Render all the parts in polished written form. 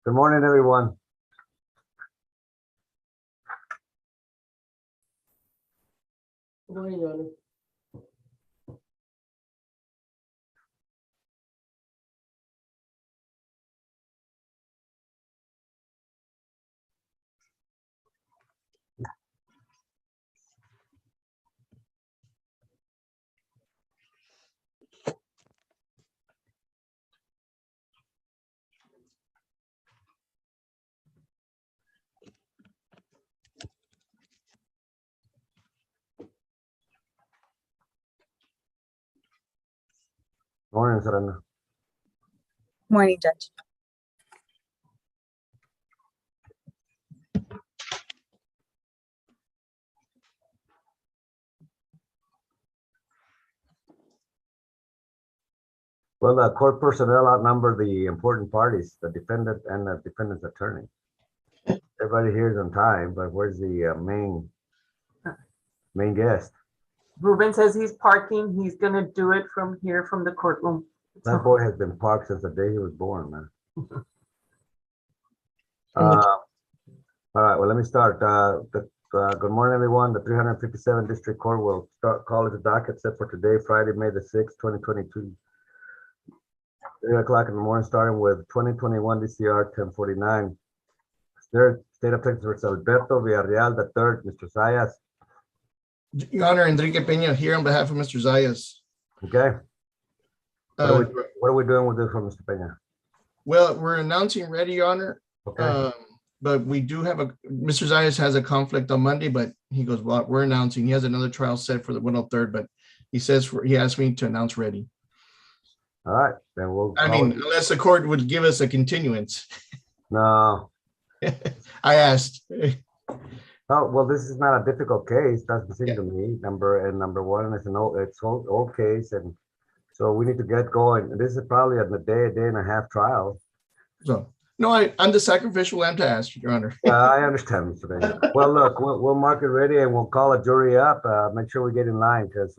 Good morning, everyone. Good morning, Your Honor. Morning, Serena. Morning, Judge. Well, the court personnel outnumber the important parties, the defendant and the defendant's attorney. Everybody here is on time, but where's the main guest? Ruben says he's parking. He's gonna do it from here from the courtroom. That boy has been parked since the day he was born, man. All right, well, let me start. Good morning, everyone. The 357 District Court will call it a docket set for today, Friday, May the 6th, 2022. 3 o'clock in the morning, starting with 2021 DCR 1049. Third, State of Texas versus Alberto Villarreal the third, Mr. Zayas. Your Honor, Enrique Peña here on behalf of Mr. Zayas. Okay. What are we doing with this one, Mr. Peña? Well, we're announcing ready, Your Honor. Okay. But we do have Mr. Zayas has a conflict on Monday, but he goes, well, we're announcing. He has another trial set for the 103rd, but he says he asked me to announce ready. All right, then we'll. I mean, unless the court would give us a continuance. No. I asked. Oh, well, this is not a difficult case. That's the thing to me. Number one, it's an old case, and so we need to get going. This is probably a day and a half trial. So no, I'm the sacrificial lamb to ask, Your Honor. I understand, Mr. Peña. Well, look, we'll mark it ready and we'll call a jury up. Make sure we get in line because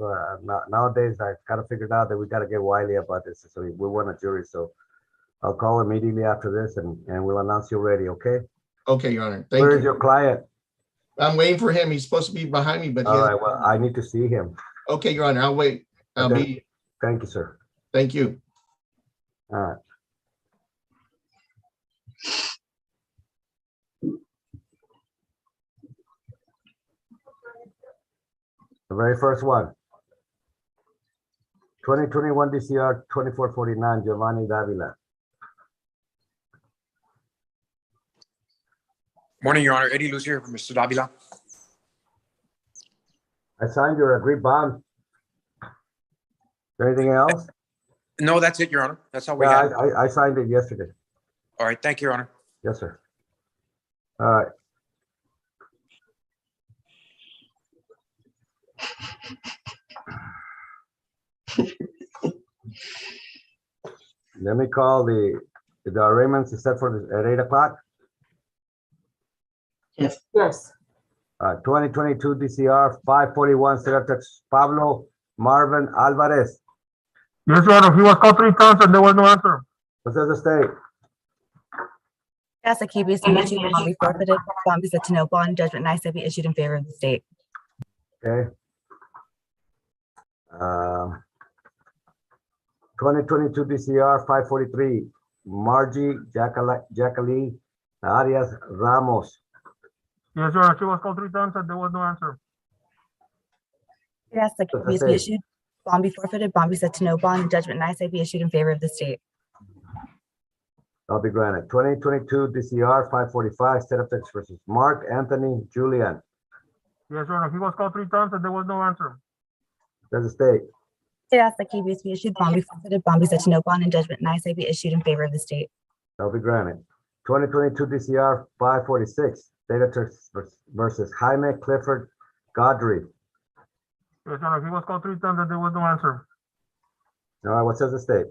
nowadays I kind of figured out that we got to get wily about this. So we want a jury. So I'll call immediately after this and we'll announce you ready. Okay. Okay, Your Honor. Thank you. Where is your client? I'm waiting for him. He's supposed to be behind me, but All right. Well, I need to see him. Okay, Your Honor. I'll wait. Okay. Thank you, sir. Thank you. All right. The very first one. 2021 DCR 2449, Giovanni Davila. Morning, Your Honor. Eddie Luz here from Mr. Davila. I signed your agreed bond. Is there anything else? No, that's it, Your Honor. That's all we Yeah, have. I signed it yesterday. All right. Thank you, Your Honor. Yes, sir. All right. Let me call the arraignments is set for at 8 o'clock. Yes. 2022 DCR 541, Secretary Pablo Marvin Alvarez. Yes, Your Honor. He was called 3 times and there was no answer. What says the state? Yes, the key be issued, bond be forfeited, bond be set to no bond, judgment and I be issued in favor of the state. Okay. 2022 DCR 543, Margie Jacqueline Arias Ramos. Yes, Your Honor. She was called 3 times and there was no answer. Yes, the key be issued, bond be forfeited, bond be set to no bond, judgment and I be issued in favor of the state. I'll be granted. 2022 DCR 545, State of Texas versus Mark Anthony Julian. Yes, Your Honor. He was called 3 times and there was no answer. There's the state. Yes, the key be issued, bond be forfeited, bond be set to no bond, and judgment and I be issued in favor of the state. I'll be granted. 2022 DCR 546, State of Texas versus Jaime Clifford Godry. Yes, Your Honor. He was called 3 times and there was no answer. All right, what says the state?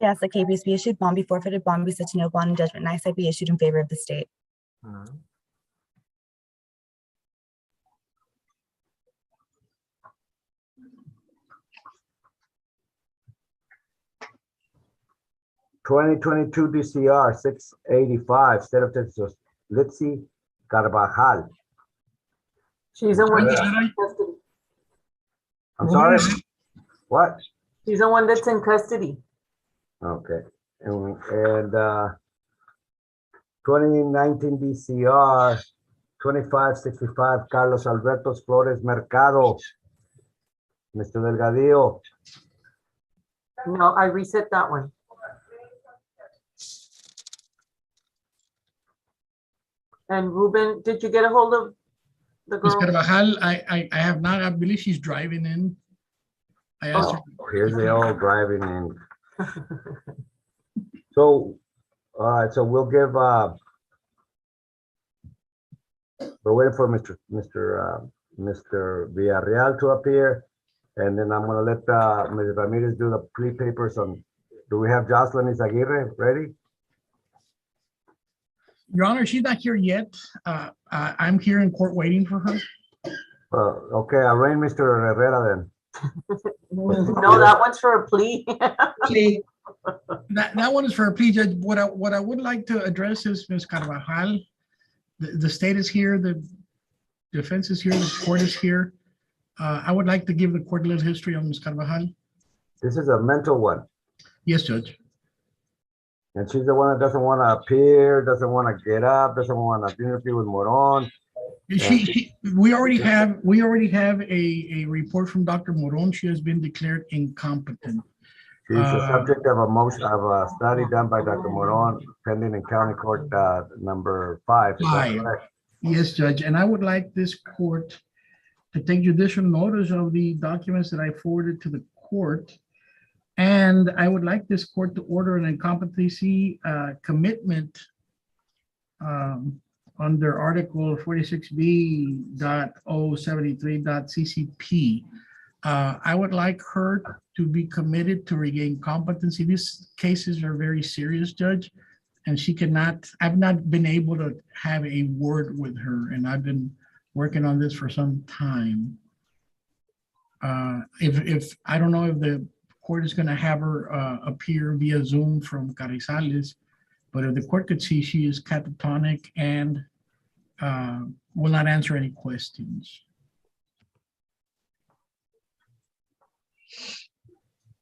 Yes, the key be issued, bond be forfeited, bond be set to no bond, and judgment and I be issued in favor of the state. 2022 DCR 685, State of Texas, Litzy Carvajal. She's the one Yeah. that's in custody. I'm sorry, what? She's the one that's in custody. Okay, and 2019 DCR 2565, Carlos Alberto Flores Mercado. Mr. Delgadillo, No, I reset that one. And Ruben, did you get a hold of the Ms. girl? Carvajal, I have not, I believe she's driving in. I asked her. here's the old driving in. So, all right, so we'll give, we're waiting for Mr. Villarreal to appear. And then I'm gonna let, Ms. Ramirez do the plea papers on, do we have Jocelyn Izaguirre ready? Your Honor, she's not here yet. I'm here in court waiting for her. Okay, arraign Mr. Herrera then. No, that one's for a plea. That one is for a plea, Judge. What I would like to address is Ms. Carvajal. The state is here, the defense is here, the court is here. I would like to give the court a little history on Ms. Carvajal. This is a mental one. Yes, Judge. And she's the one that doesn't want to appear, doesn't want to get up, doesn't want to interview with Moron. We already have a report from Dr. Moron. She has been declared incompetent. She's the subject of a motion of a study done by Dr. Moron pending in county court number 5. Is that Five. correct? Yes, Judge, and I would like this court to take judicial notice of the documents that I forwarded to the court. And I would like this court to order an incompetency commitment under Article 46B.073.CCP. I would like her to be committed to regain competency. These cases are very serious, Judge, and I've not been able to have a word with her, and I've been working on this for some time. If I don't know if the court is going to have her appear via Zoom from Carrizales, but if the court could see, she is catatonic and will not answer any questions.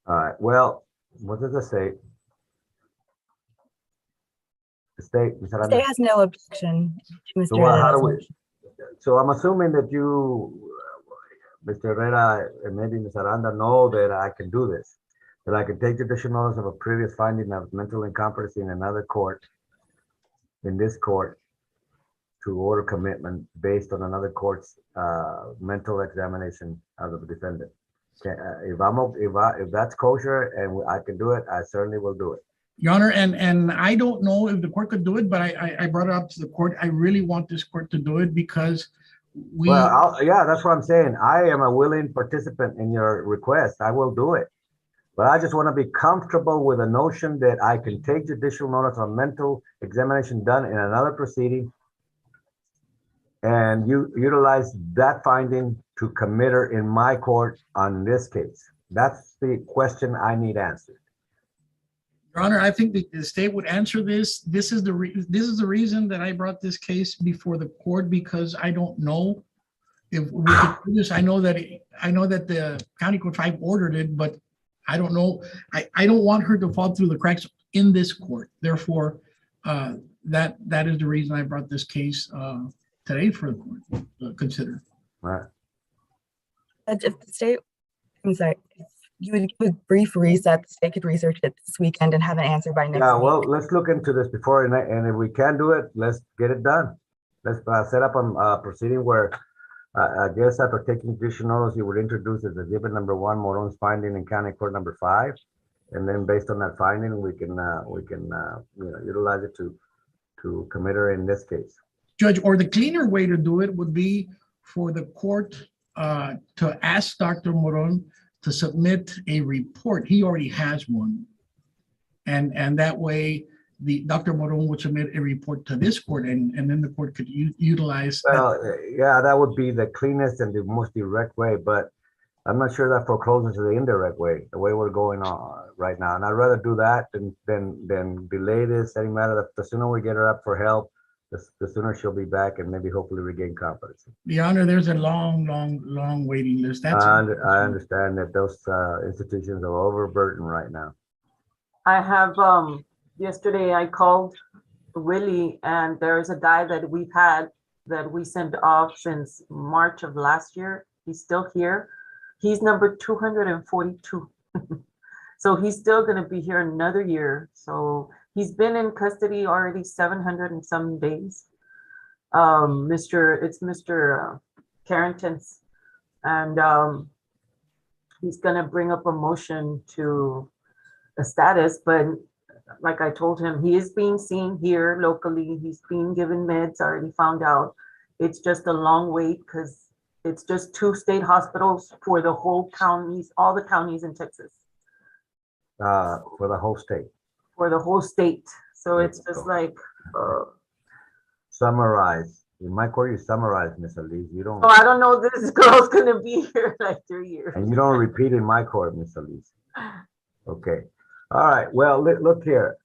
All right, well, what does it say? The state, Ms. The Aranda. state has no objection to Mr. So how do Herrera's we, so I'm assuming that you, Mr. Herrera, and maybe Ms. Aranda know that I can do this, that I can take judicial notice of a previous finding of mental incompetency in another court, in this court, to order commitment based on another court's mental examination of the defendant. If that's kosher and I can do it, I certainly will do it. Your Honor, and I don't know if the court could do it, but I brought it up to the court. I really want this court to do it because yeah, that's what I'm saying. I am a willing participant in your request. I will do it. But I just want to be comfortable with the notion that I can take judicial notice on mental examination done in another proceeding and you utilize that finding to commit her in my court on this case. That's the question I need answered. Your Honor, I think the state would answer this. This is the reason that I brought this case before the court, because I don't know if we could do this. I know that the county court 5 ordered it, but I don't know. I don't want her to fall through the cracks in this court. Therefore, that is the reason I brought this case today for the court to consider. Right. If the state, I'm sorry, if you would give a brief reset, the state could research it this weekend and have an answer by next Yeah, week. well, let's look into this before, and if we can do it, let's get it done. Let's set up a proceeding where I guess after taking judicial notice, you would introduce as exhibit number 1, Moron's finding in county court number 5. And then based on that finding, we can utilize it to commit her in this case. Judge, or the cleaner way to do it would be for the court to ask Dr. Moron to submit a report. He already has one. And that way, Dr. Moron would submit a report to this court, and then the court could utilize. Well, yeah, that would be the cleanest and the most direct way. But I'm not sure that forecloses the indirect way, the way we're going on right now. And I'd rather do that than delay this any matter. The sooner we get her up for help, the sooner she'll be back and maybe hopefully regain competency. Your Honor, there's a long waiting list. That's. I understand that those institutions are overburdened right now. I have, yesterday I called Willie, and there is a guy that we've had that we sent off since March of last year. He's still here. He's number 242. So he's still gonna be here another year. So he's been in custody already 700 and some days. It's Mr. Carrington's, and he's gonna bring up a motion to a status, but like I told him, he is being seen here locally. He's being given meds, I already found out. It's just a long wait because it's just 2 state hospitals for the whole counties, all the counties in Texas, For the whole state. for the whole state. So it's just like, Summarize. In my court, you summarize, Miss Elise. You don't, oh, I don't know, this girl's gonna be here like 3 years. and you don't repeat in my court, Miss Elise. Okay. All right. Well, look here.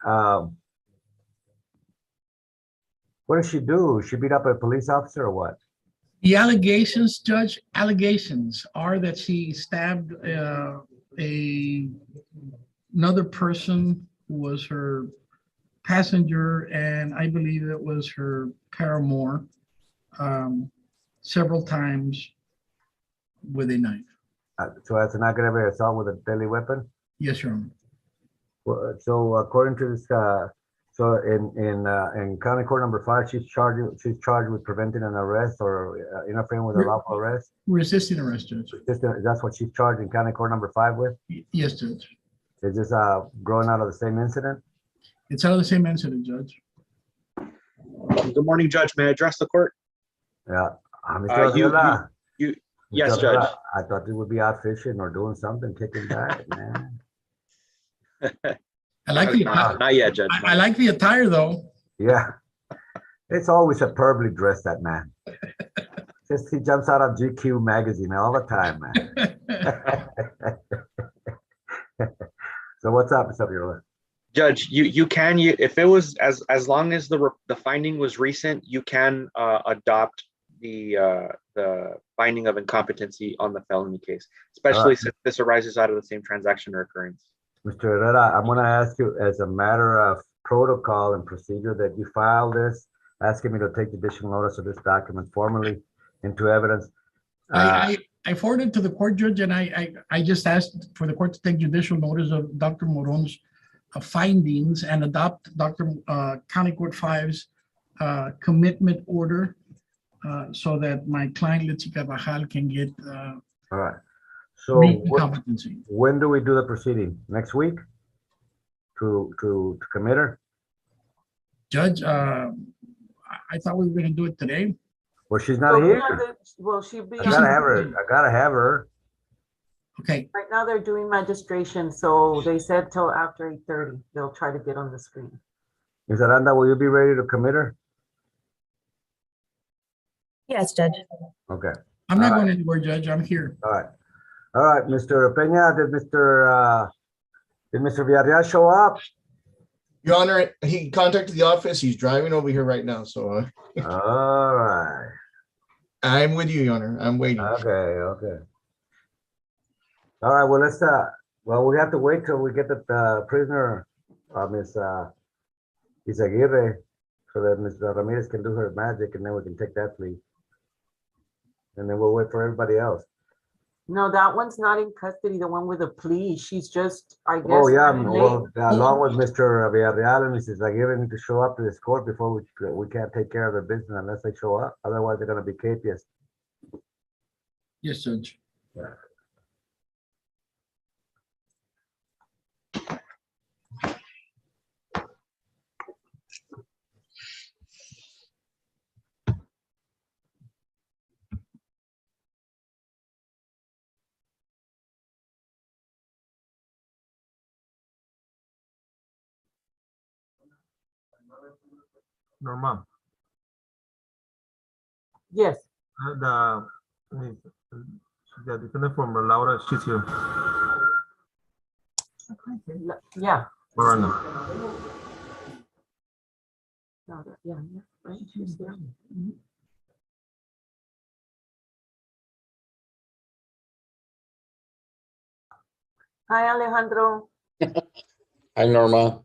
What did she do? She beat up a police officer or what? The allegations, Judge, allegations are that she stabbed another person who was her passenger, and I believe it was her paramour, several times with a knife. So that's an aggravated assault with a deadly weapon? Yes, Your Honor. Well, so according to this, so in county court number 5, she's charged with preventing an arrest or interfering with a lawful arrest. Resisting arrest, Judge. That's what she's charged in county court number 5 with? Yes, Judge. Is this growing out of the same incident? It's out of the same incident, Judge. Good morning, Judge. May I address the court? Yeah. Yes, Mr. Judge. I thought you would be out fishing or doing something, kicking back, man. I like the Not yet, Judge. I like the attire, though. Yeah. It's always superbly dressed, that man. Just he jumps out of GQ magazine all the time, man. So what's up, Mr. Viola? Judge, you can if it was as long as the finding was recent, you can adopt the finding of incompetency on the felony case, especially since this arises out of the same transaction or occurrence. Mr. Herrera, I'm going to ask you as a matter of protocol and procedure that you file this, asking me to take judicial notice of this document formally into evidence. I forwarded to the court, Judge, and I just asked for the court to take judicial notice of Dr. Moron's findings and adopt Dr. County Court 5's commitment order so that my client, Litzy Carvajal, can get All right. So incompetency. when do we do the proceeding? Next week? To commit her? Judge, I thought we were going to do it today. Well, she's not here. Well, she'll be. I gotta have her. Okay, Right now, they're doing registration, so they said till after 8:30, they'll try to get on the screen. Ms. Aranda, will you be ready to commit her? Yes, Judge. Okay. I'm not All right. going anywhere, Judge. I'm here. All right. All right, Mr. Peña, did Mr. Villarreal show up? Your Honor, he contacted the office. He's driving over here right now. So All right. I'm with you, Your Honor. I'm waiting. Okay. All right, well, we have to wait till we get the prisoner, Ms. Izaguirre, so that Ms. Ramirez can do her magic, and then we can take that plea. And then we'll wait for everybody else. No, that one's not in custody, the one with the plea. She's just, I guess. Oh, yeah, late. well, along with Mr. Villarreal and Mrs. Aguirre need to show up to this court before we can't take care of their business unless they show up. Otherwise, they're gonna be capias. Yes, Judge. Normal. Yes, The Yeah, defendant from Laura, she's here. Yeah. Miranda. Laura, yeah, yeah, right, she's there. Mhm. Hi, Alejandro. Hi, Norma.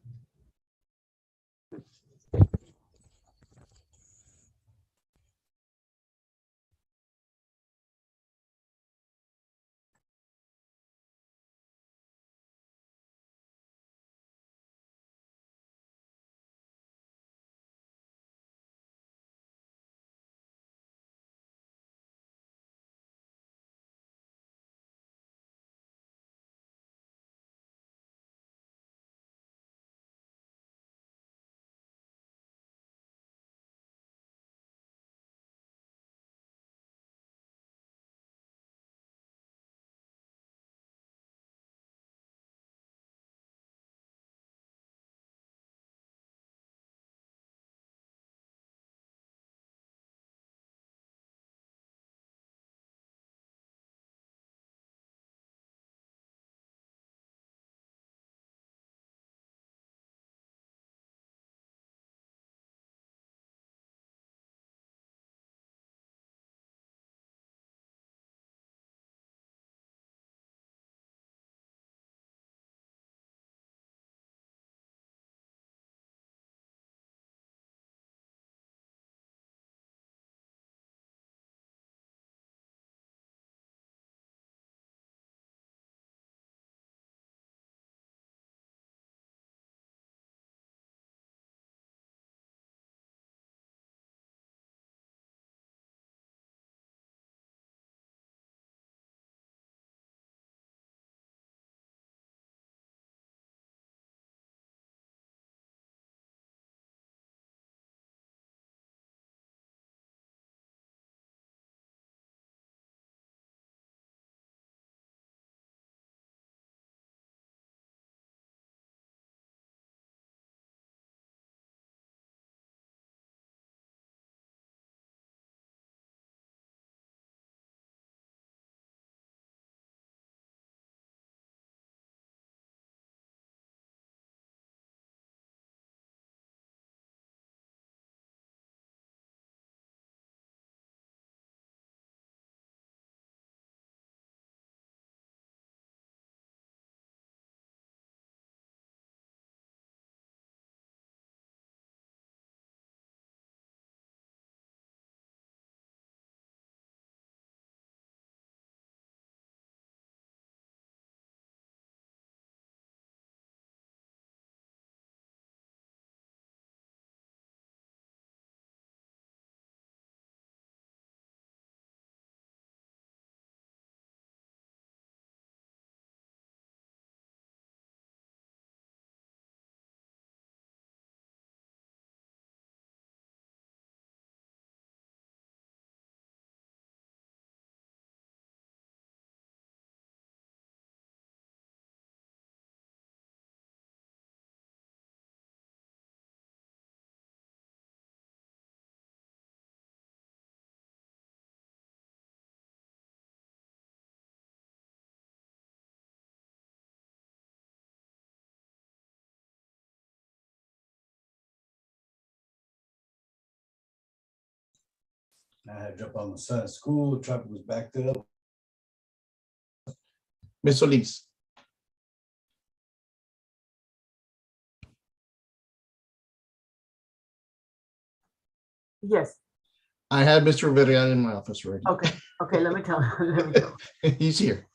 I had to jump on my son at school. Traffic was backed up. Ms. Solis. Yes, I had Mr. Villarreal in my office already. okay, okay, let me tell him, let me tell him. He's here.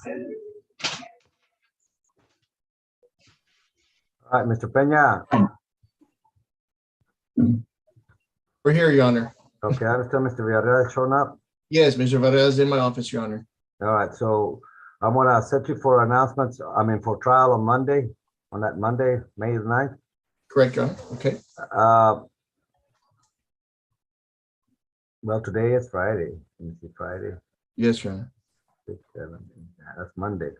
All right, Mr. Peña. We're here, Your Honor. Okay, I understand Mr. Villarreal has shown up. Yes, Mr. Varela is in my office, Your Honor. All right, so I'm gonna set you for announcements, for trial on Monday, on that Monday, May the 9th. Correct, Your Honor. Okay. Well, today is Friday. Let me see, Friday, Yes, Your Honor. 6, 7, that's Monday.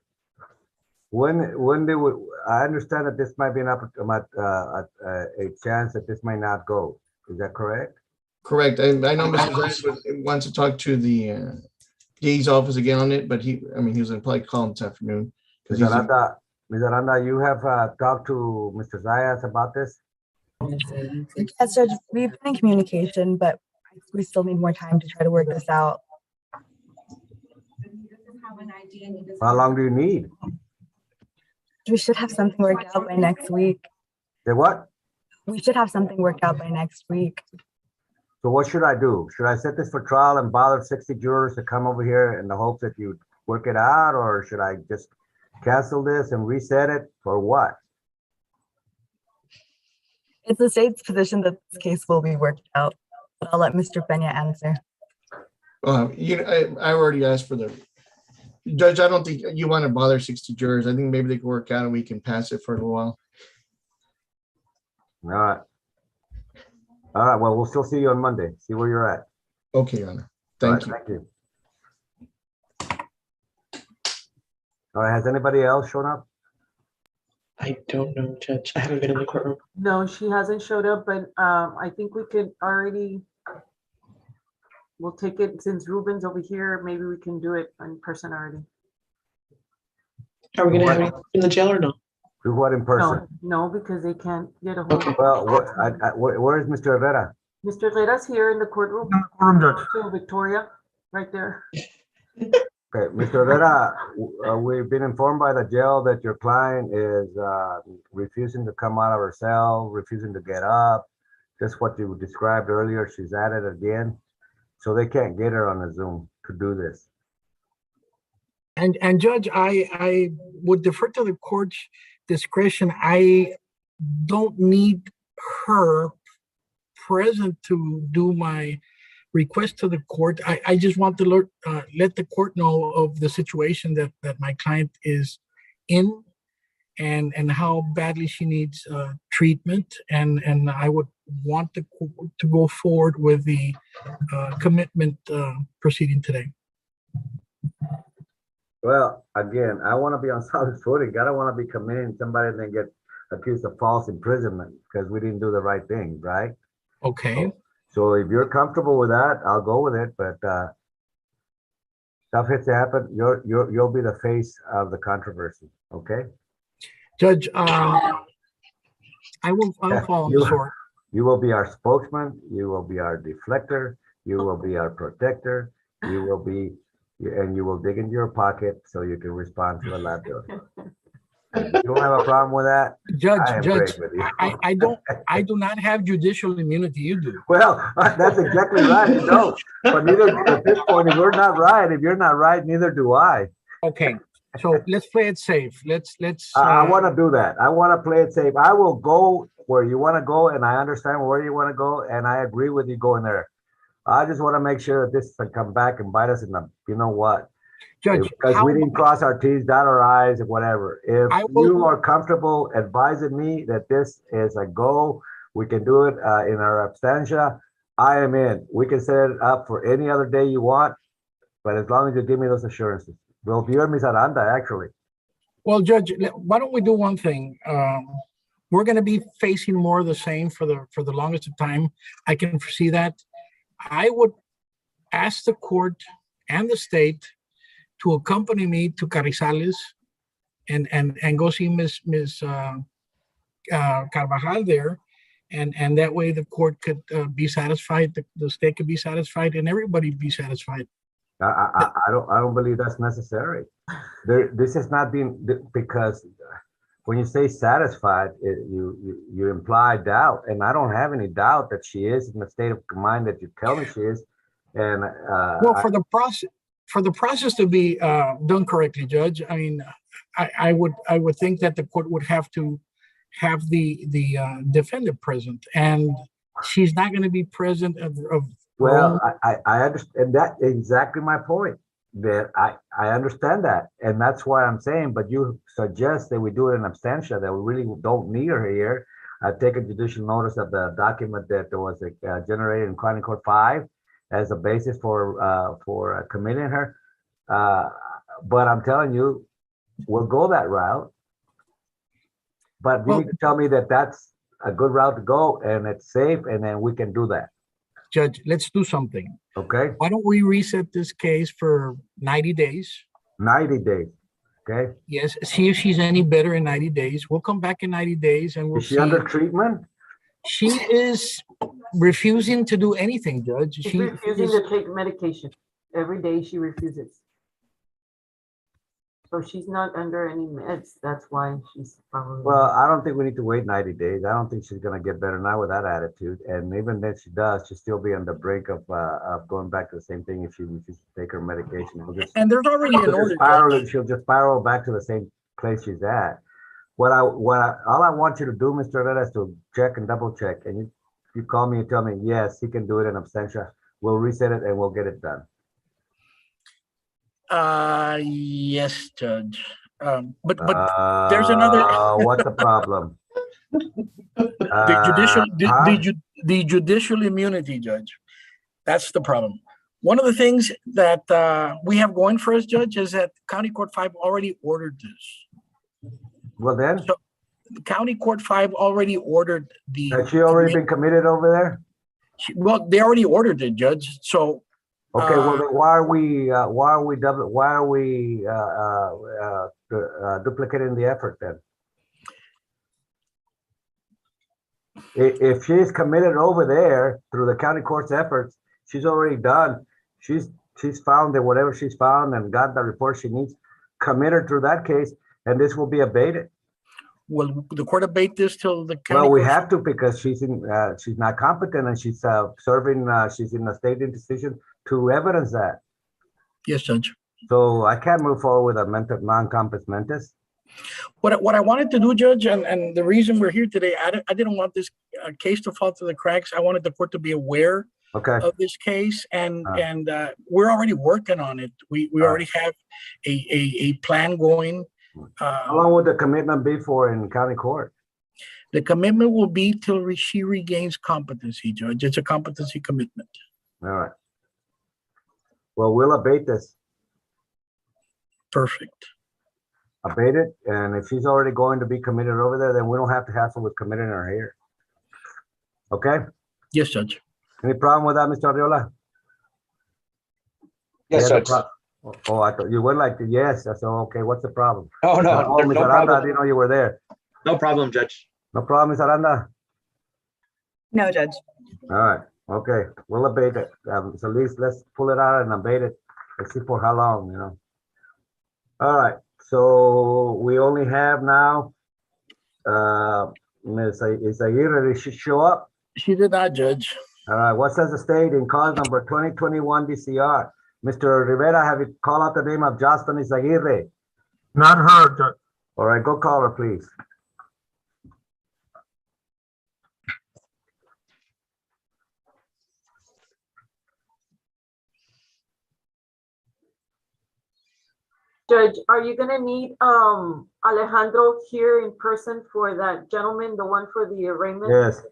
When they would, I understand that this might be a chance that this might not go. Is that correct? Correct. I know Mr. Zayas wants to talk to the DA's office again on it, but he was gonna probably call him this afternoon. Ms. Aranda, you have talked to Mr. Zayas about this? Yes, Judge, we've been in communication, but we still need more time to try to work this out. How long do you need? We should have something worked out by next week. Say what? We should have something worked out by next week. So what should I do? Should I set this for trial and bother 60 jurors to come over here in the hopes that you work it out, or should I just cancel this and reset it for what? It's the state's position that this case will be worked out, but I'll let Mr. Peña answer. I already asked for the judge. I don't think you want to bother 60 jurors. I think maybe they can work out and we can pass it for a little while. All right. All right, well, we'll still see you on Monday. See where you're at. Okay, Your Honor. All Thank right, you. Thank you. All right, has anybody else shown up? I don't know, Judge. I haven't been in the courtroom. No, she hasn't showed up, but I think we could already, we'll take it since Ruben's over here. Maybe we can do it in person already. Are we gonna have it in the jail or no? Do what in person? No, because they can't get a hold of. Well, where is Mr. Herrera? Mr. Rera's here in the courtroom. Courtroom, Judge. So Victoria, right there. Okay, Mr. Herrera, we've been informed by the jail that your client is refusing to come out of her cell, refusing to get up. Just what you described earlier, she's at it again. So they can't get her on the Zoom to do this. And Judge, I would defer to the court's discretion. I don't need her present to do my request to the court. I just want to let the court know of the situation that my client is in and how badly she needs treatment. And I would want to go forward with the commitment proceeding today. Well, again, I want to be on solid footing. I don't want to be committing somebody and then get accused of false imprisonment because we didn't do the right thing, right? Okay. So if you're comfortable with that, I'll go with it. But stuff hits to happen. You'll be the face of the controversy. Okay. Judge, I will follow the sword. You will be our spokesman. You will be our deflector. You will be our protector. You will be, and you will dig into your pocket so you can respond to the lab bill. You don't have a problem with that? Judge, I I do not have judicial immunity. You do. Well, that's exactly right. You don't. But neither at this point, if you're not right, neither do I. Okay. So let's play it safe. Let's. I want to do that. I want to play it safe. I will go where you want to go, and I understand where you want to go, and I agree with you going there. I just want to make sure that this doesn't come back and bite us in the, you know what? Judge, because we didn't cross our T's, dot our I's, and whatever. If you are comfortable advising me that this is a go, we can do it in our absentia, I am in. We can set it up for any other day you want, but as long as you give me those assurances. Well, you're Ms. Aranda, actually. Well, Judge, why don't we do one thing? We're going to be facing more of the same for the longest of time. I can foresee that. I would ask the court and the state to accompany me to Carrizales and go see Ms. Carvajal there. And that way the court could be satisfied, the state could be satisfied, and everybody be satisfied. I don't believe that's necessary. This has not been, because when you say satisfied, you imply doubt, and I don't have any doubt that she is in the state of mind that you tell me she is. And well, for for the process to be done correctly, Judge, I mean, I would think that the court would have to have the defendant present, and she's not going to be present of her Well, own. I understand that exactly my point. That I understand that, and that's why I'm saying. But you suggest that we do it in absentia, that we really don't need her here. I take a judicial notice of the document that was generated in County Court 5 as a basis for committing her. But I'm telling you, we'll go that route. But you need to tell me that that's a good route to go and it's safe, and then we can do that. Judge, let's do something. Okay? Why don't we reset this case for 90 days? 90 days. Okay? Yes, see if she's any better in 90 days. We'll come back in 90 days and we'll Is she see. under treatment? She is refusing to do anything, Judge. She's refusing to take medication. Every day she refuses. So she's not under any meds. That's why she's probably. Well, I don't think we need to wait 90 days. I don't think she's going to get better now with that attitude. And even if she does, she'll still be on the brink of going back to the same thing if she refuses to take her medication. And there's already an order. She'll just spiral back to the same place she's at. All I want you to do, Mr. Herrera, is to check and double check. And you call me and tell me, yes, he can do it in absentia. We'll reset it and we'll get it done. Yes, Judge. But there's another. What's the problem? The judicial immunity, Judge. That's the problem. One of the things that we have going for us, Judge, is that County Court 5 already ordered this. Well, then? So, County Court 5 already ordered the. Has she already been committed over there? Well, they already ordered it, Judge. So. Okay, well, then why are we duplicating the effort then? If she's committed over there through the county court's efforts, she's already done. She's found that whatever she's found and got the report she needs, committed through that case, and this will be abated. Will the court abate this till the county? Well, we have to, because she's not competent and she's serving. She's in a state decision to evidence that. Yes, Judge. So I can't move forward with a non-compos mentis. What I wanted to do, Judge, and the reason we're here today, I didn't want this case to fall through the cracks. I wanted the court to be aware of this case, and we're already working on it. We already have a plan going. How long would the commitment be for in county court? The commitment will be till she regains competency, Judge. It's a competency commitment. All right. Well, we'll abate this. Perfect. Abate it, and if she's already going to be committed over there, then we don't have to hassle with committing her here. Okay? Yes, Judge. Any problem with that, Mr. Arriola? Yes, Judge. Oh, I thought you went like, yes. I said, okay, what's the problem? Oh, no, Ms. no Aranda, problem. I didn't know you were there. No problem, Judge. No problem, Ms. Aranda? No, Judge. All right, okay, we'll abate it. So at least let's pull it out and abate it. Let's see for how long, you know. All right, so we only have now, Ms. Aguirre, did she show up? She did not, Judge. All right, what says the state in cause number 2021 DCR? Mr. Rivera, have you called out the name of Justin Izaguirre? Not her, Judge. All right, go call her, please. Judge, are you gonna need Alejandro here in person for that gentleman, the one for the arraignment? Yes.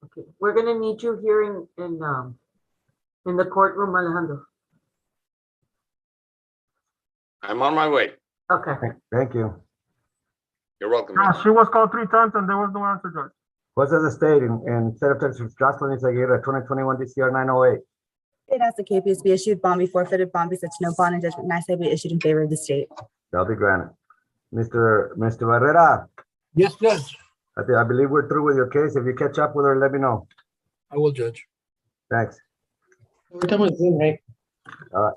Okay, we're gonna need you here in the courtroom, Alejandro. I'm on my way. Okay. Thank you. You're welcome. She was called 3 times and there was no answer, Judge. What says the state in State of Texas, Jocelyn Izaguirre, 2021 DCR 908? State asks the KPS be issued, bond be forfeited, bond be set to no bond, and judgment NICE be issued in favor of the state. Shall be granted. Mr. Herrera, Yes, Judge. I believe we're through with your case. If you catch up with her, let me know. I will, Judge. Thanks. We're done with Zoom, right? All right.